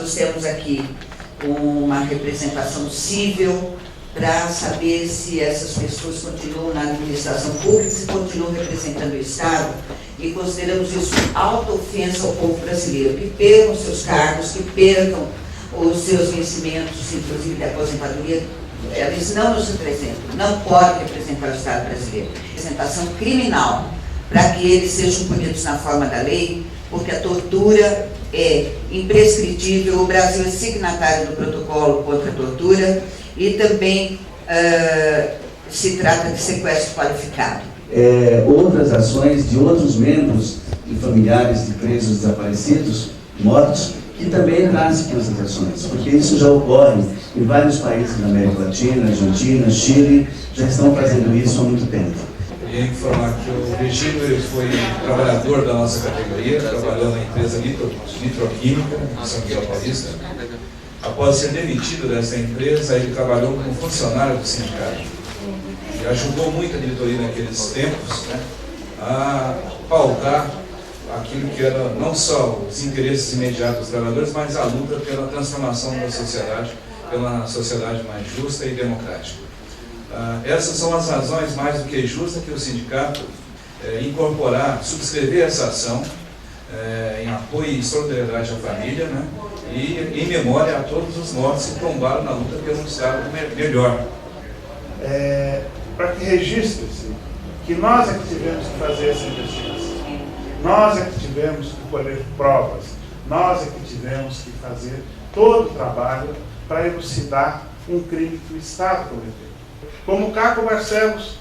nos temos aqui uma representação cível para saber se essas pessoas continuam na administração pública, se continuam representando o Estado, e consideramos isso auto-ofensa ao povo brasileiro, que percam seus cargos, que percam os seus vencimentos, inclusive de aposentadoria. Eles não nos representam, não podem representar o Estado brasileiro. Representação criminal, para que eles sejam punidos na forma da lei, porque a tortura é imprescritível. O Brasil é signatário do protocolo contra a tortura e também se trata de sequestro qualificado. Outras ações de outros membros e familiares de presos desaparecidos, mortos, que também nascem com essas ações, porque isso já ocorre em vários países da América Latina, Argentina, Chile, já estão fazendo isso há muito tempo. Queria informar que o Virgílio ele foi trabalhador da nossa categoria, trabalhou na empresa Nitroquímica, em São Miguel Paulista. Após ser demitido dessa empresa, ele trabalhou como funcionário do sindicato. E ajudou muito a diretoria naqueles tempos, né, a pautar aquilo que era não só os interesses imediatos dos trabalhadores, mas a luta pela transformação da sociedade, pela sociedade mais justa e democrática. Essas são as razões mais do que justas que o sindicato incorporar, subscrever essa ação em apoio e solidariedade à família, né, e em memória a todos os mortos que tombaram na luta pelo Estado melhor. Para que registre-se que nós é que tivemos que fazer essa investigação, nós é que tivemos que colher provas, nós é que tivemos que fazer todo o trabalho para elucidar um crime que o Estado cometeu. Como o Caco Barcelos,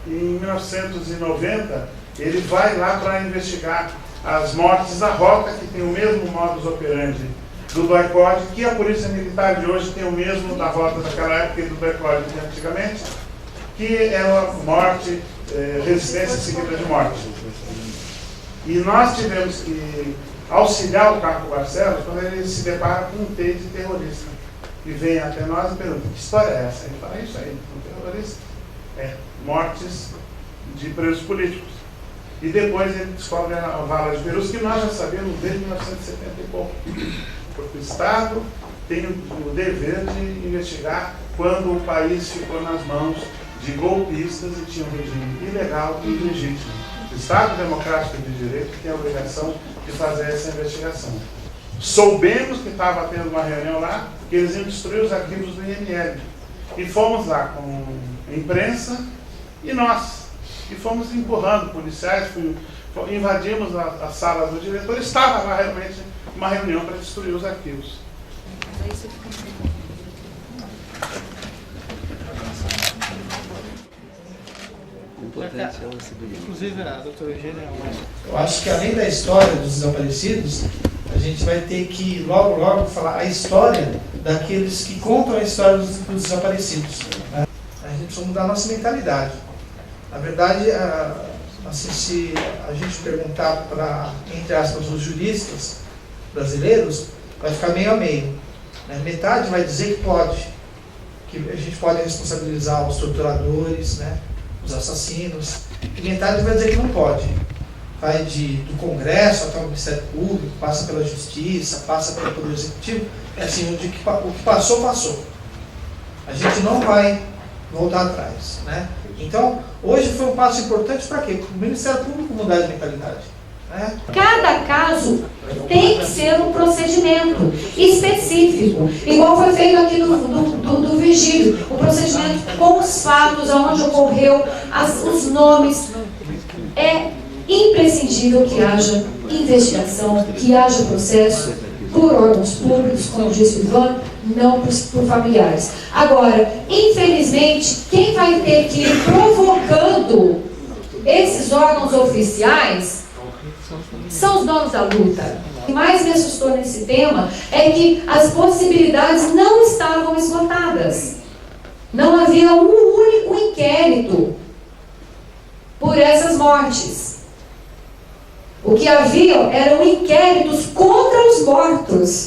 em 1990, ele vai lá para investigar as mortes da Rota, que tem o mesmo modus operandi do doicode, que a Polícia Militar de hoje tem o mesmo da Rota daquela época e do doicode de antigamente, que é a morte, resistência seguida de morte. E nós tivemos que auxiliar o Caco Barcelos quando ele se depara com um TEI de terrorista. E vem até nós e pergunta: que história é essa? Ele fala: é isso aí, um terrorista. Mortes de presos políticos. E depois ele descobre a vala de Perus, que nós já sabemos desde 1970 e pouco. Porque o Estado tem o dever de investigar quando o país ficou nas mãos de golpistas e tinha um regime ilegal e ilegítimo. O Estado Democrático de Direito tem a obrigação de fazer essa investigação. Soubemos que estava tendo uma reunião lá, que eles iam destruir os arquivos do IML. E fomos lá com a imprensa e nós. E fomos empurrando policiais, invadimos a sala do diretor, estava lá realmente uma reunião para destruir os arquivos. Inclusive, a doutora Eugênia, eu acho que além da história dos desaparecidos, a gente vai ter que logo falar a história daqueles que contam a história dos desaparecidos. A gente precisa mudar a nossa mentalidade. Na verdade, se a gente perguntar para, entre aspas, os juristas brasileiros, vai ficar meio a meio. Metade vai dizer que pode, que a gente pode responsabilizar os torturadores, os assassinos, e metade vai dizer que não pode. Vai do Congresso até o Ministério Público, passa pela Justiça, passa pelo Poder Executivo, assim, o que passou, passou. A gente não vai voltar atrás. Então, hoje foi um passo importante para quê? Para o Ministério Público mudar de mentalidade. Cada caso tem que ser um procedimento específico, igual foi feito aqui do Virgílio, o procedimento com os fatos, aonde ocorreu, os nomes. É imprescindível que haja investigação, que haja processo por órgãos públicos, como disse o Ivan, não por familiares. Agora, infelizmente, quem vai ter que ir provocando esses órgãos oficiais são os donos da luta. O que mais me assustou nesse tema é que as possibilidades não estavam esgotadas. Não havia um único inquérito por essas mortes. O que havia eram inquéritos contra os mortos.